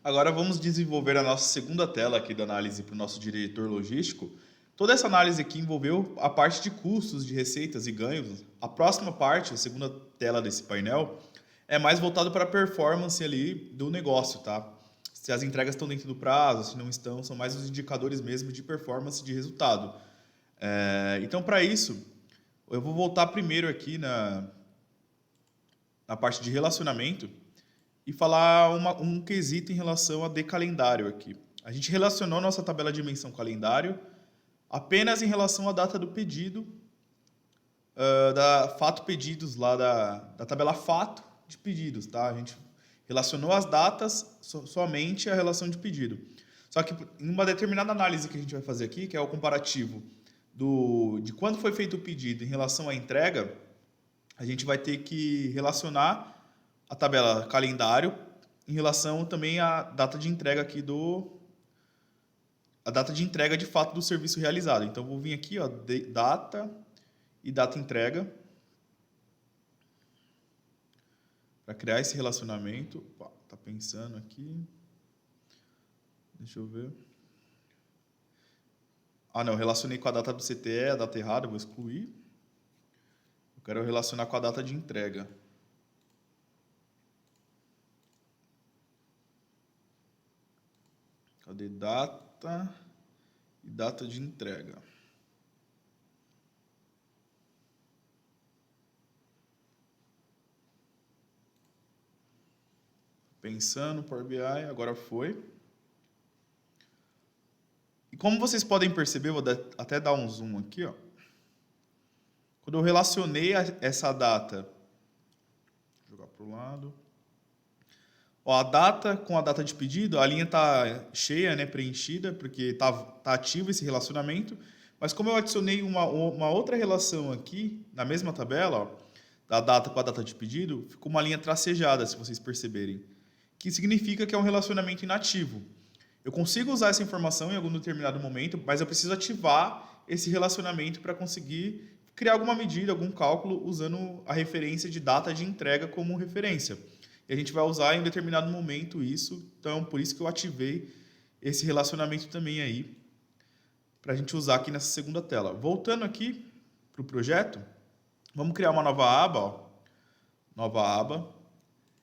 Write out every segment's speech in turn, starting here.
Agora vamos desenvolver a nossa segunda tela aqui da análise para o nosso diretor logístico. Toda essa análise aqui envolveu a parte de custos, de receitas e ganhos. A próxima parte, a segunda tela desse painel, é mais voltado para a performance ali do negócio, tá? Se as entregas estão dentro do prazo, se não estão, são mais os indicadores mesmo de performance de resultado. Então, para isso, eu vou voltar primeiro aqui na parte de relacionamento e falar um quesito em relação a decalendário aqui. A gente relacionou nossa tabela de dimensão calendário apenas em relação à data do pedido, da fato pedidos lá da tabela fato de pedidos, tá? A gente relacionou as datas somente à relação de pedido. Só que em uma determinada análise que a gente vai fazer aqui, que é o comparativo de quando foi feito o pedido em relação à entrega, a gente vai ter que relacionar a tabela calendário em relação também à data de entrega aqui a data de entrega de fato do serviço realizado. Então vou vir aqui, ó, data e data entrega para criar esse relacionamento. Opa, tá pensando aqui. Deixa eu ver. Ah, não, relacionei com a data do CTE, a data errada, vou excluir. Eu quero relacionar com a data de entrega. Cadê data e data de entrega? Pensando, Power BI, agora foi. E como vocês podem perceber, vou até dar um zoom aqui, ó. Quando eu relacionei essa data, vou jogar para o lado. Ó, a data com a data de pedido, a linha está cheia, né, preenchida, porque tá ativo esse relacionamento. Mas como eu adicionei uma outra relação aqui, na mesma tabela, ó, da data com a data de pedido, ficou uma linha tracejada, se vocês perceberem. Que significa que é um relacionamento inativo. Eu consigo usar essa informação em algum determinado momento, mas eu preciso ativar esse relacionamento para conseguir criar alguma medida, algum cálculo, usando a referência de data de entrega como referência. E a gente vai usar em um determinado momento isso, então por isso que eu ativei esse relacionamento também aí, para a gente usar aqui nessa segunda tela. Voltando aqui para o projeto, vamos criar uma nova aba, ó. Nova aba.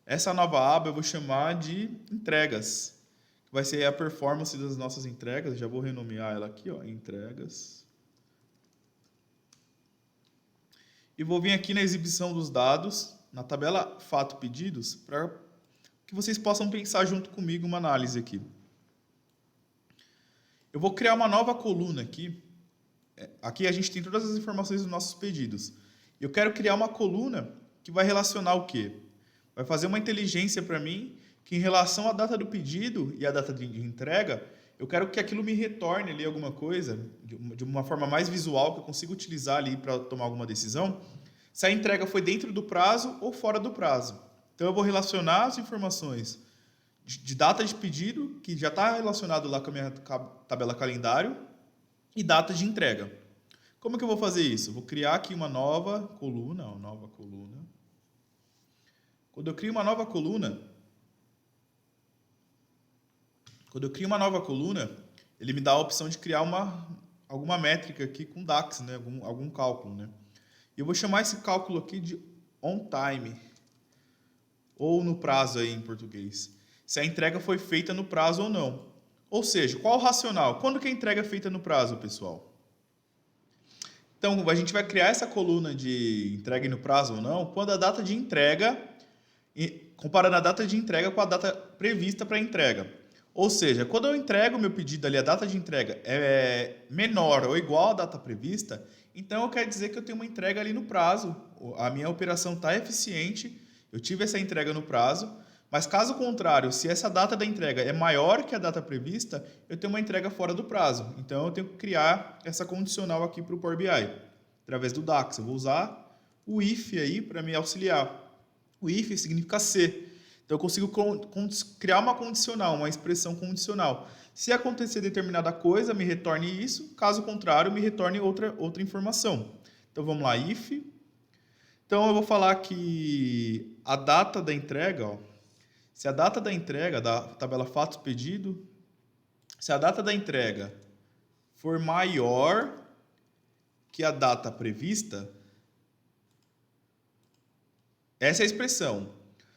Essa nova aba eu vou chamar de entregas, que vai ser a performance das nossas entregas. Já vou renomear ela aqui, ó, entregas. E vou vir aqui na exibição dos dados, na tabela fato pedidos, para que vocês possam pensar junto comigo uma análise aqui. Eu vou criar uma nova coluna aqui. Aqui a gente tem todas as informações dos nossos pedidos. Eu quero criar uma coluna que vai relacionar o quê? Vai fazer uma inteligência para mim que em relação à data do pedido e à data de entrega, eu quero que aquilo me retorne ali alguma coisa, de uma forma mais visual, que eu consiga utilizar ali para tomar alguma decisão, se a entrega foi dentro do prazo ou fora do prazo. Então eu vou relacionar as informações de data de pedido, que já está relacionado lá com a minha tabela calendário, e data de entrega. Como que eu vou fazer isso? Vou criar aqui uma nova coluna, ó, nova coluna. Quando eu crio uma nova coluna, ele me dá a opção de criar alguma métrica aqui com DAX, né? algum cálculo, né? E eu vou chamar esse cálculo aqui de on time, ou no prazo aí em português. Se a entrega foi feita no prazo ou não. Ou seja, qual o racional? Quando que a entrega é feita no prazo, pessoal? Então, a gente vai criar essa coluna de entrega no prazo ou não, quando a data de entrega, comparando a data de entrega com a data prevista para a entrega. Ou seja, quando eu entrego o meu pedido ali, a data de entrega é menor ou igual à data prevista, então eu quero dizer que eu tenho uma entrega ali no prazo, a minha operação está eficiente, eu tive essa entrega no prazo, mas caso contrário, se essa data da entrega é maior que a data prevista, eu tenho uma entrega fora do prazo. Então eu tenho que criar essa condicional aqui para o Power BI, através do DAX. Eu vou usar o if aí para me auxiliar. O if significa se. Então eu consigo criar uma condicional, uma expressão condicional. Se acontecer determinada coisa, me retorne isso. Caso contrário, me retorne outra informação. Então vamos lá, if. Então eu vou falar que a data da entrega, ó, Se a data da entrega, da tabela fatos pedido, se a data da entrega for maior que a data prevista, essa é a expressão.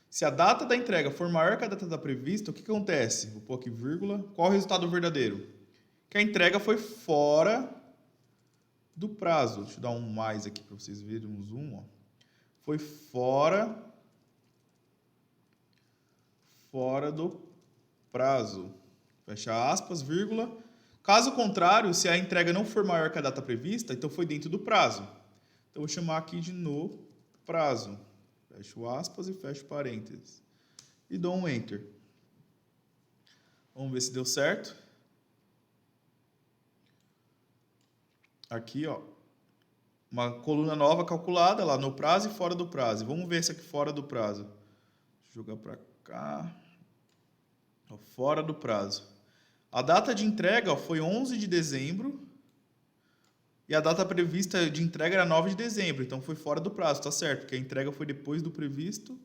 Se a data da entrega for maior que a data da prevista, o que acontece? Vou pôr aqui vírgula. Qual é o resultado verdadeiro? Que a entrega foi fora do prazo. Deixa eu dar um mais aqui para vocês verem um zoom. Ó. Foi fora do prazo. Fecha aspas, vírgula. Caso contrário, se a entrega não for maior que a data prevista, então foi dentro do prazo. Então, vou chamar aqui de no prazo. Fecho aspas e fecho parênteses. E dou um Enter. Vamos ver se deu certo. Aqui, ó. Uma coluna nova calculada lá no prazo e fora do prazo. Vamos ver esse aqui fora do prazo. Deixa eu jogar para cá. Ó, fora do prazo. A data de entrega ó, foi 11 de dezembro. E a data prevista de entrega era 9 de dezembro. Então foi fora do prazo, tá certo? Porque a entrega foi depois do previsto.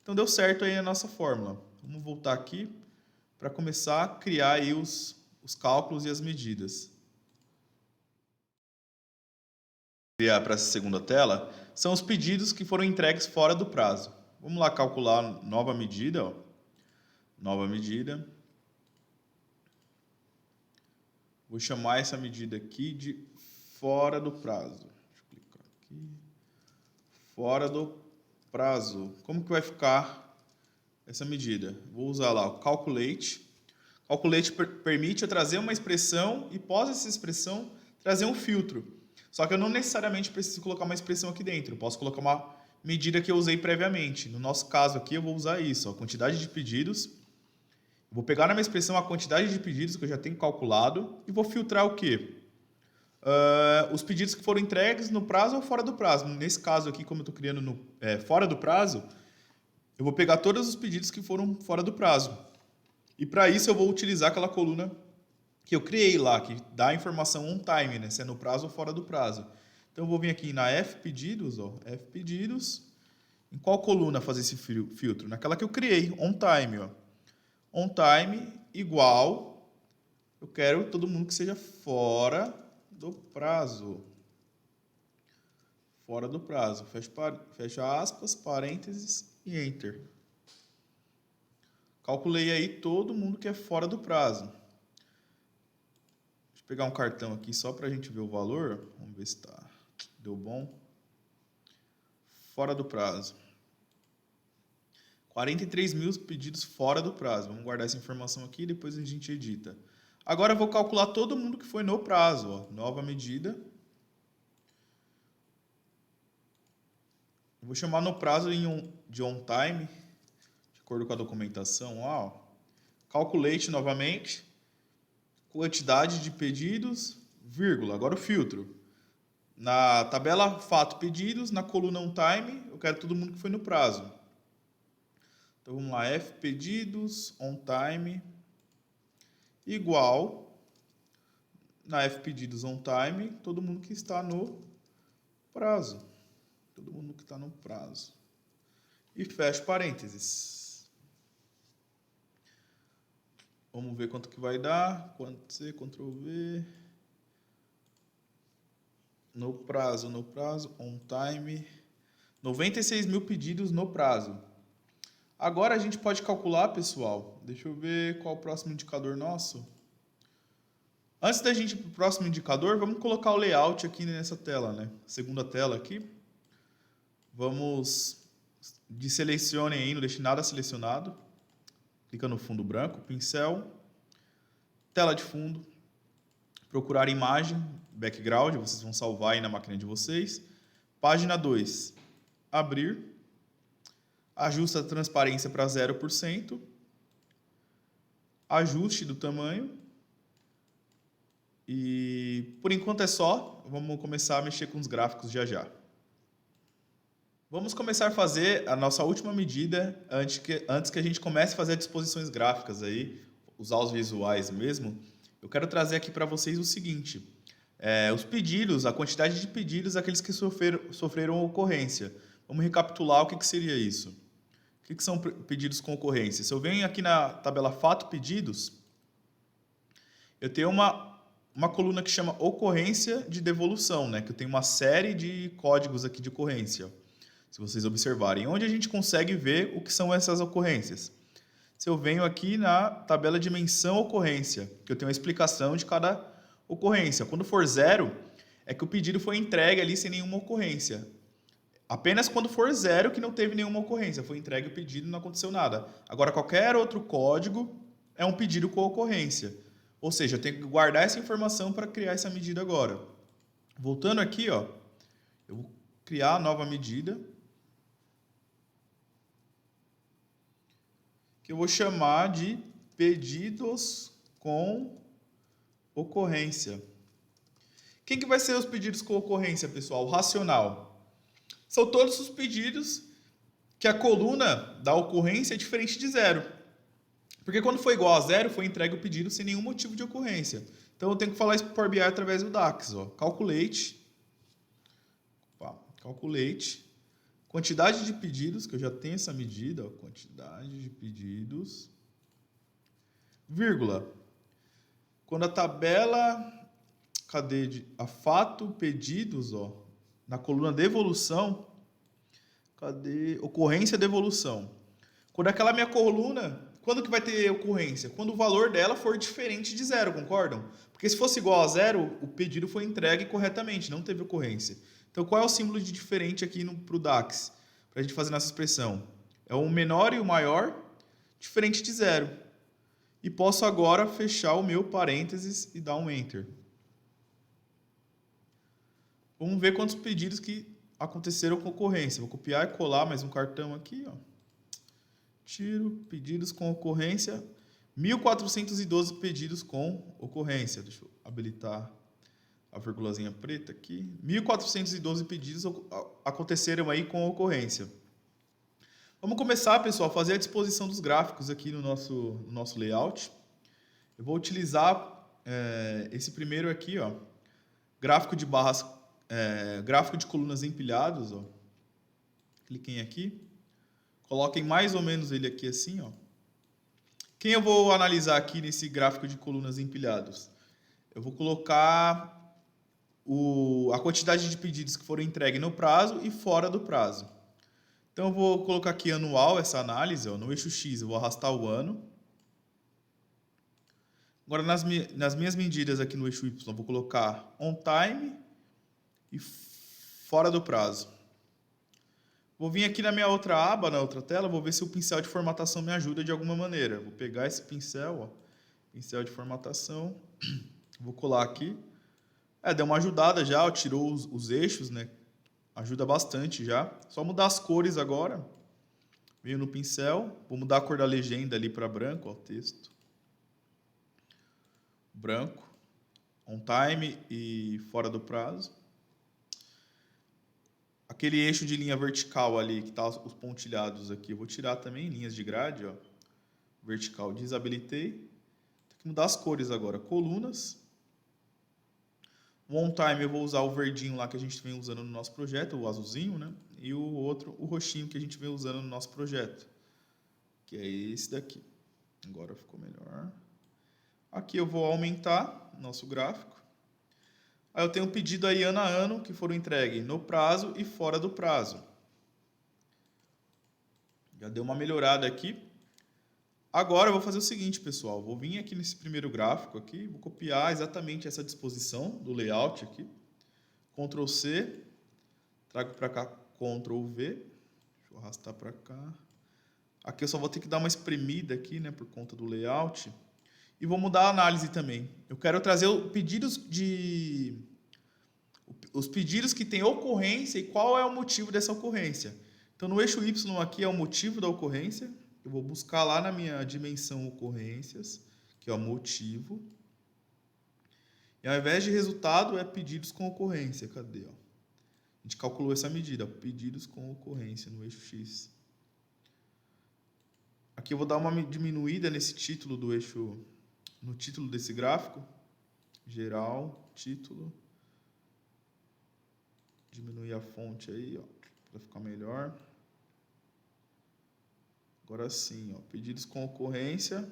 Então deu certo aí a nossa fórmula. Vamos voltar aqui para começar a criar aí os cálculos e as medidas. Criar para essa segunda tela são os pedidos que foram entregues fora do prazo. Vamos lá calcular nova medida. Ó. Nova medida. Vou chamar essa medida aqui de fora do prazo. Deixa eu clicar aqui. Fora do prazo. Como que vai ficar essa medida? Vou usar lá o calculate. Calculate permite eu trazer uma expressão e, pós essa expressão, trazer um filtro. Só que eu não necessariamente preciso colocar uma expressão aqui dentro. Eu posso colocar uma medida que eu usei previamente. No nosso caso aqui, eu vou usar isso. A quantidade de pedidos. Eu vou pegar na minha expressão a quantidade de pedidos que eu já tenho calculado e vou filtrar o quê? Os pedidos que foram entregues no prazo ou fora do prazo. Nesse caso aqui, como eu estou criando fora do prazo, eu vou pegar todos os pedidos que foram fora do prazo. E para isso eu vou utilizar aquela coluna que eu criei lá, que dá a informação on time, né? Se é no prazo ou fora do prazo. Então eu vou vir aqui na F pedidos, ó, F pedidos. Em qual coluna fazer esse filtro? Naquela que eu criei, on time, ó. On time igual, eu quero todo mundo que seja fora do prazo. Fora do prazo. Fecha aspas, parênteses e Enter. Calculei aí todo mundo que é fora do prazo. Deixa eu pegar um cartão aqui só para a gente ver o valor. Vamos ver se deu bom. Fora do prazo. 43 mil pedidos fora do prazo. Vamos guardar essa informação aqui e depois a gente edita. Agora eu vou calcular todo mundo que foi no prazo. Ó. Nova medida. Eu vou chamar no prazo de on time, de acordo com a documentação. Ó. Calculate novamente. Quantidade de pedidos, vírgula. Agora o filtro. Na tabela fato pedidos, na coluna on time, eu quero todo mundo que foi no prazo. Então vamos lá, F pedidos, on time, igual, na F pedidos on time, todo mundo que está no prazo. Todo mundo que está no prazo. E fecho parênteses. Vamos ver quanto que vai dar. Ctrl+C, Ctrl+V. No prazo, on time. 96 mil pedidos no prazo. Agora a gente pode calcular, pessoal. Deixa eu ver qual é o próximo indicador nosso. Antes da gente ir para o próximo indicador, vamos colocar o layout aqui nessa tela, né? Segunda tela aqui. Vamos de selecione aí, não deixe nada selecionado. Clica no fundo branco, pincel, tela de fundo, procurar imagem, background, vocês vão salvar aí na máquina de vocês. Página 2, abrir, ajusta a transparência para 0%, ajuste do tamanho e por enquanto é só, vamos começar a mexer com os gráficos já já. Vamos começar a fazer a nossa última medida antes que a gente comece a fazer as disposições gráficas aí, usar os visuais mesmo. Eu quero trazer aqui para vocês o seguinte, os pedidos, a quantidade de pedidos, aqueles que sofreram ocorrência. Vamos recapitular o que seria isso. que são pedidos com ocorrência? Se eu venho aqui na tabela fato pedidos, eu tenho uma coluna que chama ocorrência de devolução, né? Que eu tenho uma série de códigos aqui de ocorrência, se vocês observarem. Onde a gente consegue ver o que são essas ocorrências? Se eu venho aqui na tabela de menção ocorrência, que eu tenho a explicação de cada ocorrência. Quando for 0, é que o pedido foi entregue ali sem nenhuma ocorrência. Apenas quando for 0 que não teve nenhuma ocorrência. Foi entregue o pedido e não aconteceu nada. Agora, qualquer outro código é um pedido com ocorrência. Ou seja, eu tenho que guardar essa informação para criar essa medida agora. Voltando aqui, ó, eu vou criar a nova medida, que eu vou chamar de pedidos com ocorrência. Quem que vai ser os pedidos com ocorrência, pessoal? O racional. São todos os pedidos que a coluna da ocorrência é diferente de 0. Porque quando for igual a 0, foi entregue o pedido sem nenhum motivo de ocorrência. Então eu tenho que falar isso para o Power BI através do DAX. Ó. Calculate, quantidade de pedidos, que eu já tenho essa medida, ó, quantidade de pedidos, vírgula. Quando a tabela, a fato pedidos, ó, na coluna devolução, ocorrência devolução. Quando aquela minha coluna, quando que vai ter ocorrência? Quando o valor dela for diferente de 0, concordam? Porque se fosse igual a 0, o pedido foi entregue corretamente, não teve ocorrência. Então qual é o símbolo de diferente aqui para o DAX? Para a gente fazer nessa expressão. É o menor e o maior, diferente de 0. E posso agora fechar o meu parênteses e dar um Enter. Vamos ver quantos pedidos que aconteceram com ocorrência. Vou copiar e colar mais um cartão aqui. Ó. Tiro, pedidos com ocorrência. 1.412 pedidos com ocorrência. Deixa eu habilitar a vírgulazinha preta aqui. 1.412 pedidos aconteceram aí com ocorrência. Vamos começar, pessoal, a fazer a disposição dos gráficos aqui no nosso layout. Eu vou utilizar esse primeiro aqui, ó, gráfico de barras, gráfico de colunas empilhados. Ó. Cliquem aqui. Coloquem mais ou menos ele aqui assim. Ó. Quem eu vou analisar aqui nesse gráfico de colunas empilhados? Eu vou colocar a quantidade de pedidos que foram entregues no prazo e fora do prazo. Então, eu vou colocar aqui anual essa análise. Ó, no eixo X, eu vou arrastar o ano. Agora, nas minhas medidas aqui no eixo Y, eu vou colocar on time e fora do prazo. Vou vir aqui na minha outra aba, na outra tela, vou ver se o pincel de formatação me ajuda de alguma maneira. Vou pegar esse pincel, ó, pincel de formatação, vou colar aqui. Deu uma ajudada já, ó, tirou os eixos, né? Ajuda bastante já. Só mudar as cores agora. Venho no pincel, vou mudar a cor da legenda ali para branco, ó, texto. Branco, on time e fora do prazo. Aquele eixo de linha vertical ali, que tá os pontilhados aqui, eu vou tirar também, linhas de grade, ó. Vertical, desabilitei. Tem que mudar as cores agora. Colunas. O on time eu vou usar o verdinho lá que a gente vem usando no nosso projeto, o azulzinho, né? E o outro, o roxinho que a gente vem usando no nosso projeto, que é esse daqui. Agora ficou melhor. Aqui eu vou aumentar nosso gráfico. Aí eu tenho um pedido aí ano a ano que foram entregues no prazo e fora do prazo. Já deu uma melhorada aqui. Agora eu vou fazer o seguinte, pessoal. Vou vir aqui nesse primeiro gráfico aqui, vou copiar exatamente essa disposição do layout aqui. Ctrl C, trago para cá Ctrl V. Deixa eu arrastar para cá. Aqui eu só vou ter que dar uma espremida aqui, né, por conta do layout. E vou mudar a análise também. Eu quero trazer os pedidos que têm ocorrência e qual é o motivo dessa ocorrência. Então, no eixo Y aqui é o motivo da ocorrência. Eu vou buscar lá na minha dimensão ocorrências, que é o motivo. E ao invés de resultado, é pedidos com ocorrência. Cadê? Ó? A gente calculou essa medida, ó, pedidos com ocorrência no eixo X. Aqui eu vou dar uma diminuída nesse título do eixo, no título desse gráfico. Geral, título. Diminuir a fonte aí, ó, para ficar melhor. Agora sim, ó, pedidos com ocorrência. Deixa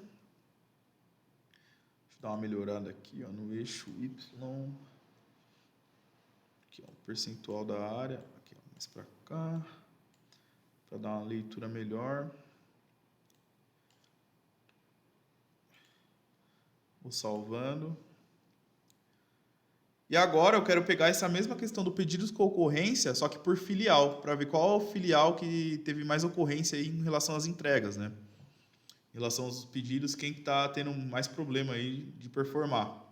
eu dar uma melhorada aqui, ó, no eixo Y. Aqui, ó, o percentual da área. Aqui, ó, mais para cá. Para dar uma leitura melhor. Vou salvando. E agora eu quero pegar essa mesma questão do pedidos com ocorrência, só que por filial, para ver qual filial que teve mais ocorrência aí em relação às entregas, né? Em relação aos pedidos, quem está tendo mais problema aí de performar.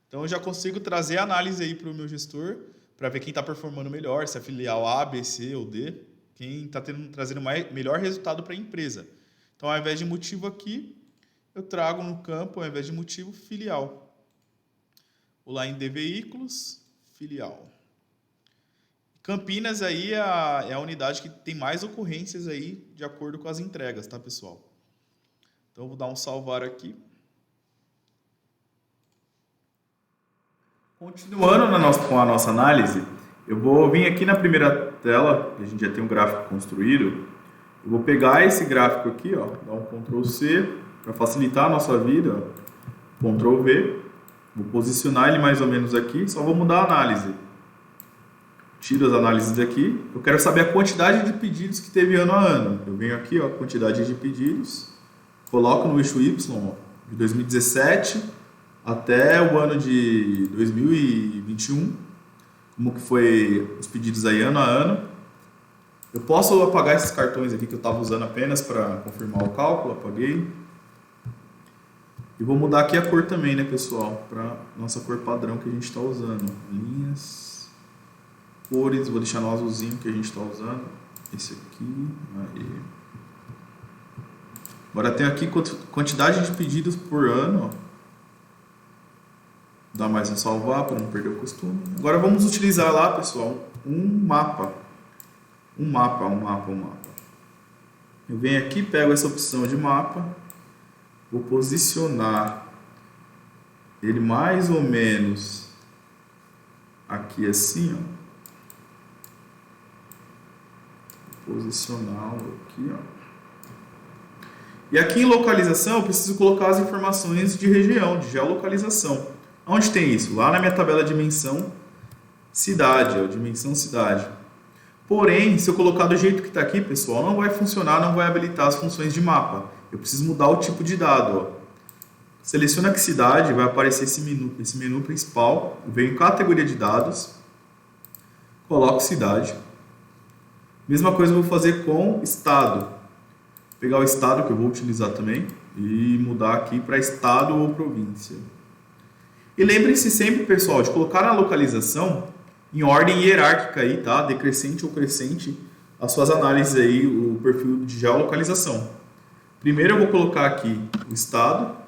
Então eu já consigo trazer a análise aí para o meu gestor, para ver quem está performando melhor, se é filial A, B, C ou D, quem está trazendo melhor resultado para a empresa. Então ao invés de motivo aqui, eu trago no campo, ao invés de motivo, filial. Vou lá em D veículos, filial. Campinas aí é a unidade que tem mais ocorrências aí de acordo com as entregas, tá, pessoal? Então, eu vou dar um salvar aqui. Continuando com a nossa análise, eu vou vir aqui na primeira tela, que a gente já tem um gráfico construído. Eu vou pegar esse gráfico aqui, ó, dar um Ctrl C para facilitar a nossa vida, Ctrl V. Vou posicionar ele mais ou menos aqui, só vou mudar a análise. Tiro as análises daqui. Eu quero saber a quantidade de pedidos que teve ano a ano. Eu venho aqui, ó, quantidade de pedidos, coloco no eixo Y, ó, de 2017 até o ano de 2021, como que foi os pedidos aí ano a ano. Eu posso apagar esses cartões aqui que eu estava usando apenas para confirmar o cálculo, apaguei. E vou mudar aqui a cor também, né, pessoal? Para nossa cor padrão que a gente está usando. Linhas, cores, vou deixar no azulzinho que a gente está usando. Esse aqui. Aí. Agora tem aqui quantidade de pedidos por ano. Ó. Dá mais um salvar para não perder o costume. Agora vamos utilizar lá, pessoal, um mapa. Um mapa. Eu venho aqui, pego essa opção de mapa. Vou posicionar ele mais ou menos aqui assim, ó. Vou posicioná-lo aqui, ó. E aqui em localização eu preciso colocar as informações de região, de geolocalização. Onde tem isso? Lá na minha tabela dimensão cidade, ó, dimensão cidade. Porém, se eu colocar do jeito que está aqui, pessoal, não vai funcionar, não vai habilitar as funções de mapa. Eu preciso mudar o tipo de dado, ó. Seleciona que cidade, vai aparecer esse menu principal. Eu venho em categoria de dados, coloco cidade. Mesma coisa eu vou fazer com estado. Vou pegar o estado que eu vou utilizar também e mudar aqui para estado ou província. E lembre-se sempre, pessoal, de colocar na localização em ordem hierárquica aí, tá? Decrescente ou crescente, as suas análises aí, o perfil de geolocalização. Primeiro eu vou colocar aqui o estado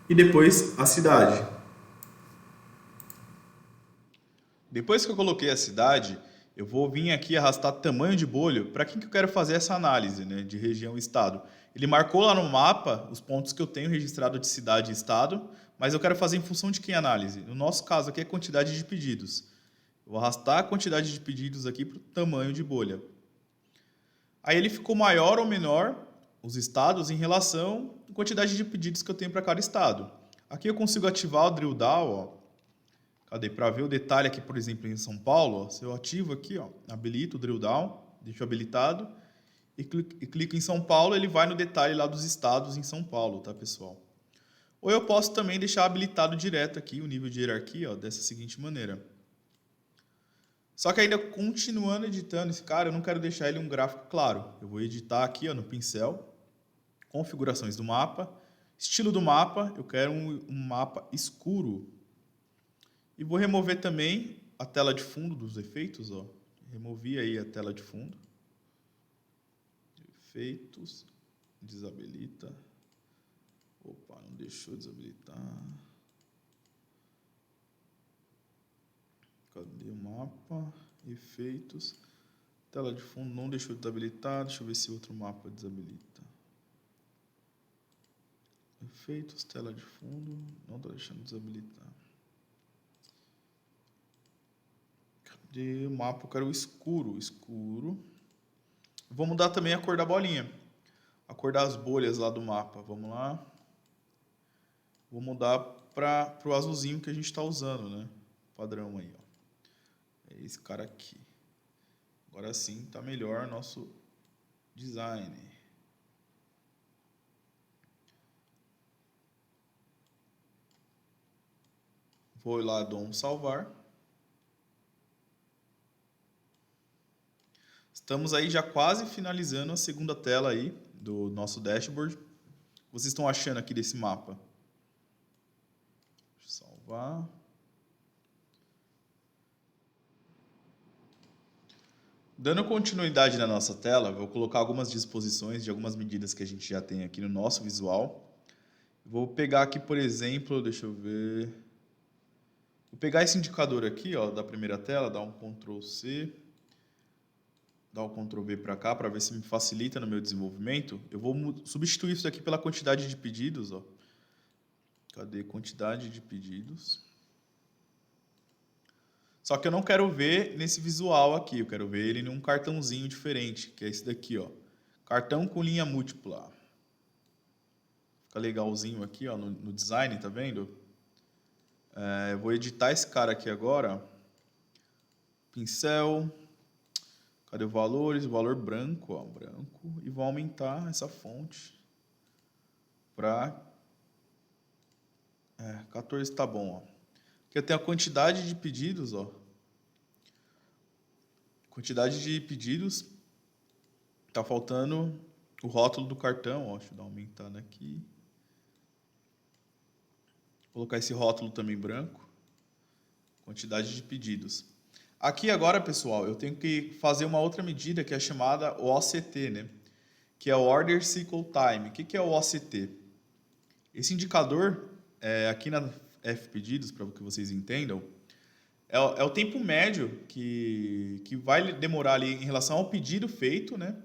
e depois a cidade. Depois que eu coloquei a cidade, eu vou vir aqui arrastar tamanho de bolho para quem que eu quero fazer essa análise, né, de região e estado. Ele marcou lá no mapa os pontos que eu tenho registrado de cidade e estado, mas eu quero fazer em função de que análise? No nosso caso aqui é quantidade de pedidos. Eu vou arrastar a quantidade de pedidos aqui para o tamanho de bolha. Aí ele ficou maior ou menor, os estados, em relação à quantidade de pedidos que eu tenho para cada estado. Aqui eu consigo ativar o drill down, ó. Cadê? Para ver o detalhe aqui, por exemplo, em São Paulo, ó, se eu ativo aqui, ó, habilito o drill down, deixo habilitado, e clico em São Paulo, ele vai no detalhe lá dos estados em São Paulo, tá, pessoal? Ou eu posso também deixar habilitado direto aqui o nível de hierarquia, ó, dessa seguinte maneira. Só que ainda continuando editando esse cara, eu não quero deixar ele um gráfico claro. Eu vou editar aqui, ó, no pincel, configurações do mapa, estilo do mapa, eu quero um mapa escuro. E vou remover também a tela de fundo dos efeitos, ó. Removi aí a tela de fundo. Efeitos, desabilita. Opa, não deixou desabilitar. Cadê o mapa? Efeitos. Tela de fundo não deixou desabilitar. Deixa eu ver se outro mapa desabilita. Efeitos, tela de fundo. Não está deixando desabilitar. Cadê o mapa? Eu quero o escuro. Escuro. Vou mudar também a cor da bolinha, a cor das bolhas lá do mapa. Vamos lá. Vou mudar para o azulzinho que a gente está usando, né? Padrão aí, ó. É esse cara aqui. Agora sim tá melhor nosso design. Vou lá, dou um salvar. Estamos aí já quase finalizando a segunda tela aí do nosso dashboard. O que vocês estão achando aqui desse mapa? Deixa eu salvar. Dando continuidade na nossa tela, vou colocar algumas disposições de algumas medidas que a gente já tem aqui no nosso visual. Vou pegar aqui, por exemplo, deixa eu ver. Vou pegar esse indicador aqui, ó, da primeira tela, dar um Ctrl C, dar um Ctrl V para cá, para ver se me facilita no meu desenvolvimento. Eu vou substituir isso aqui pela quantidade de pedidos, ó. Cadê quantidade de pedidos? Só que eu não quero ver nesse visual aqui, eu quero ver ele num cartãozinho diferente, que é esse daqui, ó. Cartão com linha múltipla. Fica legalzinho aqui, ó, no design, tá vendo? Eu vou editar esse cara aqui agora. Pincel. Cadê o valores? O valor branco, ó, branco. E vou aumentar essa fonte para 14 tá bom, ó. Aqui eu tenho a quantidade de pedidos, ó. Quantidade de pedidos. Tá faltando o rótulo do cartão, ó. Deixa eu dar uma aumentada aqui. Vou colocar esse rótulo também branco. Quantidade de pedidos. Aqui agora, pessoal, eu tenho que fazer uma outra medida que é chamada OCT, né? Que é o Order Cycle Time. O que é o OCT? Esse indicador, aqui na Fpedidos, para que vocês entendam, é o tempo médio que vai demorar ali em relação ao pedido feito, né?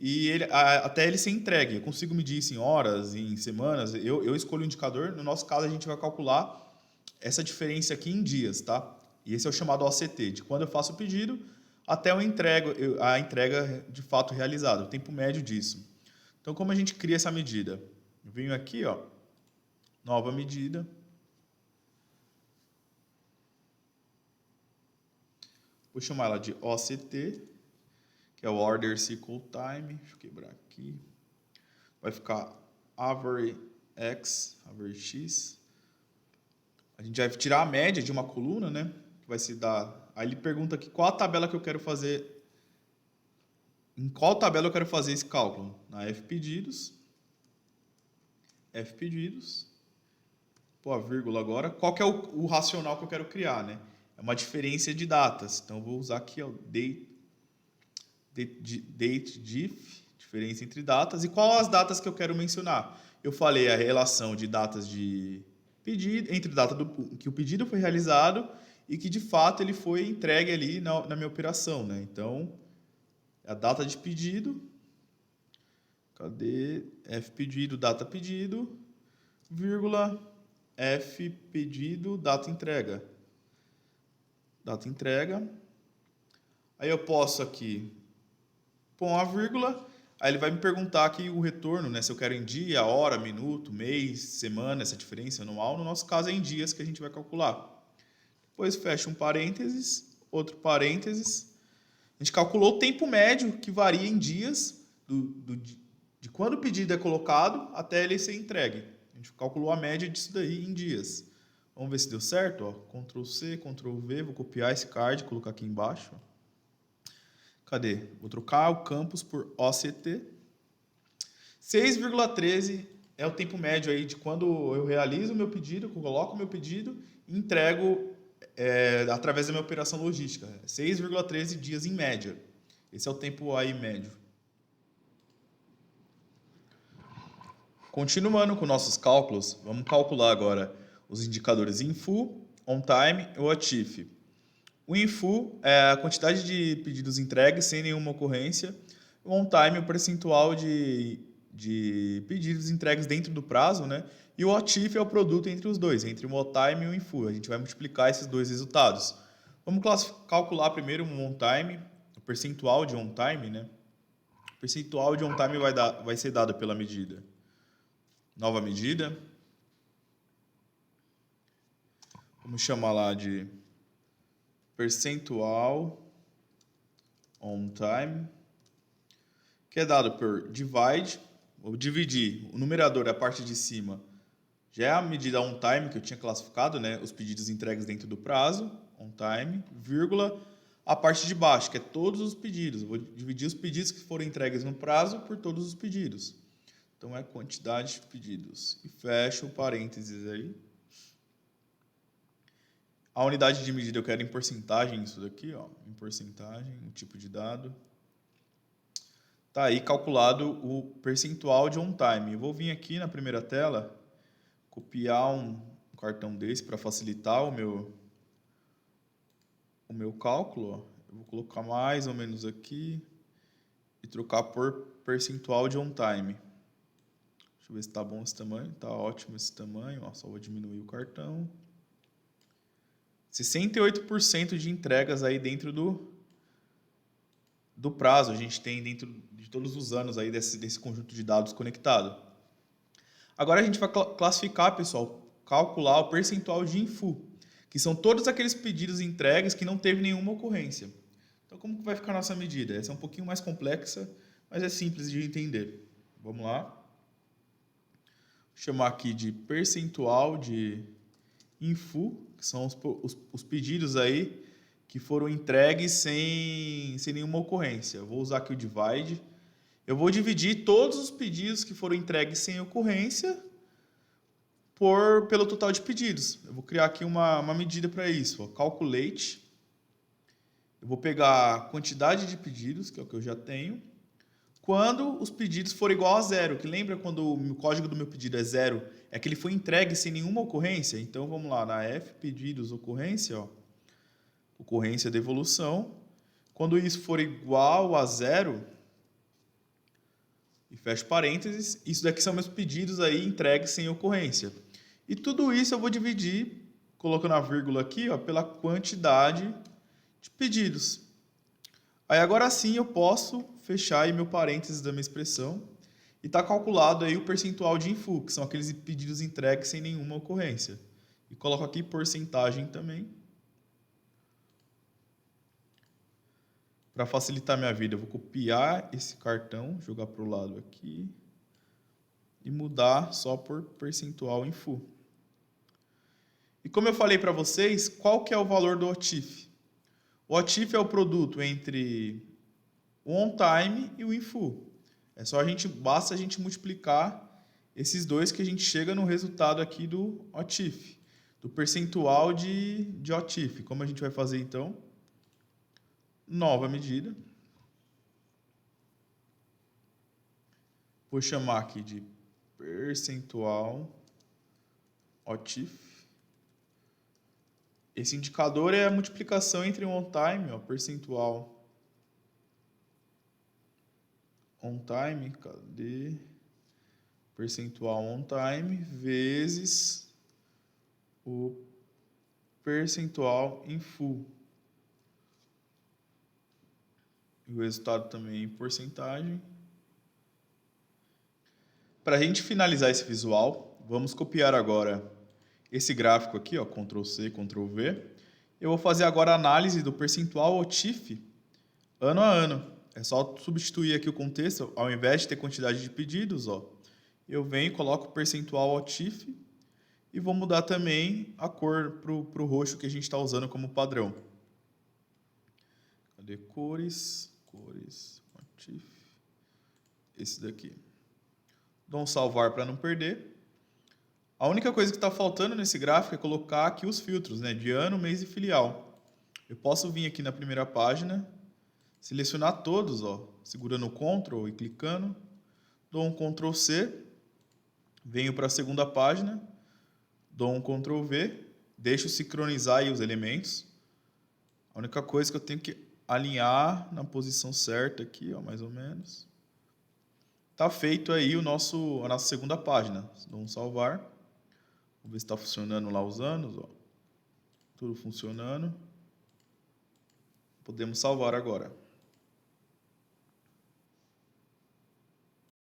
E até ele ser entregue. Eu consigo medir isso em horas, em semanas. Eu escolho o indicador. No nosso caso, a gente vai calcular essa diferença aqui em dias, tá? E esse é o chamado OCT, de quando eu faço o pedido até a entrega de fato realizada, o tempo médio disso. Então, como a gente cria essa medida? Eu venho aqui, ó, nova medida. Vou chamar ela de OCT, que é o Order Cycle Time. Deixa eu quebrar aqui. Vai ficar average X, average X. A gente vai tirar a média de uma coluna, né? Que vai se dar. Aí ele pergunta aqui qual a tabela que eu quero fazer. Em qual tabela eu quero fazer esse cálculo? Na Fpedidos. Fpedidos. Pô, a vírgula agora. Qual que é o racional que eu quero criar, né? É uma diferença de datas. Então, eu vou usar aqui o date diff, diferença entre datas. E qual as datas que eu quero mencionar? Eu falei a relação de datas de pedido, entre data que o pedido foi realizado e que, de fato, ele foi entregue ali na minha operação, né? Então, a data de pedido. Cadê? Fpedido, data pedido, vírgula, Fpedido, data entrega. Data entrega. Aí eu posso aqui pôr uma vírgula, aí ele vai me perguntar aqui o retorno, né? Se eu quero em dia, hora, minuto, mês, semana, essa diferença anual. No nosso caso é em dias que a gente vai calcular. Depois fecha um parênteses, outro parênteses. A gente calculou o tempo médio, que varia em dias, de quando o pedido é colocado até ele ser entregue. A gente calculou a média disso daí em dias. Vamos ver se deu certo, ó. Ctrl C, Ctrl V, vou copiar esse card, colocar aqui embaixo. Cadê? Vou trocar o campus por OCT. 6,13 é o tempo médio aí de quando eu realizo o meu pedido, coloco o meu pedido e entrego através da minha operação logística. 6,13 dias em média. Esse é o tempo aí médio. Continuando com nossos cálculos, vamos calcular agora os indicadores in full, on time e o achieve. O in full é a quantidade de pedidos entregues sem nenhuma ocorrência. O on time é o percentual de pedidos entregues dentro do prazo, né? E o achieve é o produto entre os dois, entre o on time e o in full. A gente vai multiplicar esses dois resultados. Vamos calcular primeiro o on time, o percentual de on time, né? percentual de on time vai ser dado pela medida. Nova medida. Vamos chamar lá de percentual on time, que é dado por divide. Vou dividir o numerador, a parte de cima, já é a medida on time que eu tinha classificado, né? Os pedidos entregues dentro do prazo, on time, vírgula, a parte de baixo, que é todos os pedidos. Eu vou dividir os pedidos que foram entregues no prazo por todos os pedidos. Então é quantidade de pedidos. E fecho o parênteses aí. A unidade de medida eu quero em porcentagem, isso daqui, ó, em porcentagem, o tipo de dado. Tá aí calculado o percentual de on time. Eu vou vir aqui na primeira tela, copiar um cartão desse para facilitar o meu cálculo. Ó. Eu vou colocar mais ou menos aqui e trocar por percentual de on time. Deixa eu ver se está bom esse tamanho. Está ótimo esse tamanho. Ó, só vou diminuir o cartão. 68% de entregas aí dentro do prazo. A gente tem dentro de todos os anos aí desse conjunto de dados conectado. Agora a gente vai classificar, pessoal, calcular o percentual de infu, que são todos aqueles pedidos entregues que não teve nenhuma ocorrência. Então, como que vai ficar a nossa medida? Essa é um pouquinho mais complexa, mas é simples de entender. Vamos lá. Vou chamar aqui de percentual de infu, que são os pedidos aí que foram entregues sem nenhuma ocorrência. Eu vou usar aqui o divide. Eu vou dividir todos os pedidos que foram entregues sem ocorrência pelo total de pedidos. Eu vou criar aqui uma medida para isso. Ó, calculate. Eu vou pegar a quantidade de pedidos, que é o que eu já tenho, quando os pedidos forem igual a zero. Que lembra quando o código do meu pedido é zero? É que ele foi entregue sem nenhuma ocorrência. Então, vamos lá, na F, pedidos, ocorrência, ó, ocorrência, devolução. Quando isso for igual a zero, e fecho parênteses, isso daqui são meus pedidos aí entregues sem ocorrência. E tudo isso eu vou dividir, colocando a vírgula aqui, ó, pela quantidade de pedidos. Aí agora sim eu posso fechar aí meu parênteses da minha expressão e está calculado aí o percentual de infu, que são aqueles pedidos entregues sem nenhuma ocorrência. E coloco aqui porcentagem também. Para facilitar minha vida, eu vou copiar esse cartão, jogar para o lado aqui e mudar só por percentual infu. E como eu falei para vocês, qual que é o valor do OTIF? O OTIF é o produto entre o on time e o infu. Basta a gente multiplicar esses dois que a gente chega no resultado aqui do OTIF, do percentual de OTIF. Como a gente vai fazer então? Nova medida. Vou chamar aqui de percentual OTIF. Esse indicador é a multiplicação entre o on time, ó, percentual on time, cadê? Percentual on time vezes o percentual infu. E o resultado também em porcentagem. Para a gente finalizar esse visual, vamos copiar agora esse gráfico aqui, ó, Ctrl C, Ctrl V. Eu vou fazer agora a análise do percentual OTIF ano a ano. É só substituir aqui o contexto, ao invés de ter quantidade de pedidos, ó, eu venho e coloco o percentual OTIF e vou mudar também a cor para o roxo que a gente está usando como padrão. Cadê cores? Cores, OTIF, esse daqui. Dou um salvar para não perder. A única coisa que está faltando nesse gráfico é colocar aqui os filtros, né, de ano, mês e filial. Eu posso vir aqui na primeira página, selecionar todos, ó, segurando o Ctrl e clicando, dou um Ctrl C, venho para a segunda página, dou um Ctrl V, deixo sincronizar aí os elementos. A única coisa que eu tenho que alinhar na posição certa aqui, ó, mais ou menos. Tá feito aí a nossa segunda página. Dou um salvar. Vamos ver se está funcionando lá os anos, ó. Tudo funcionando. Podemos salvar agora.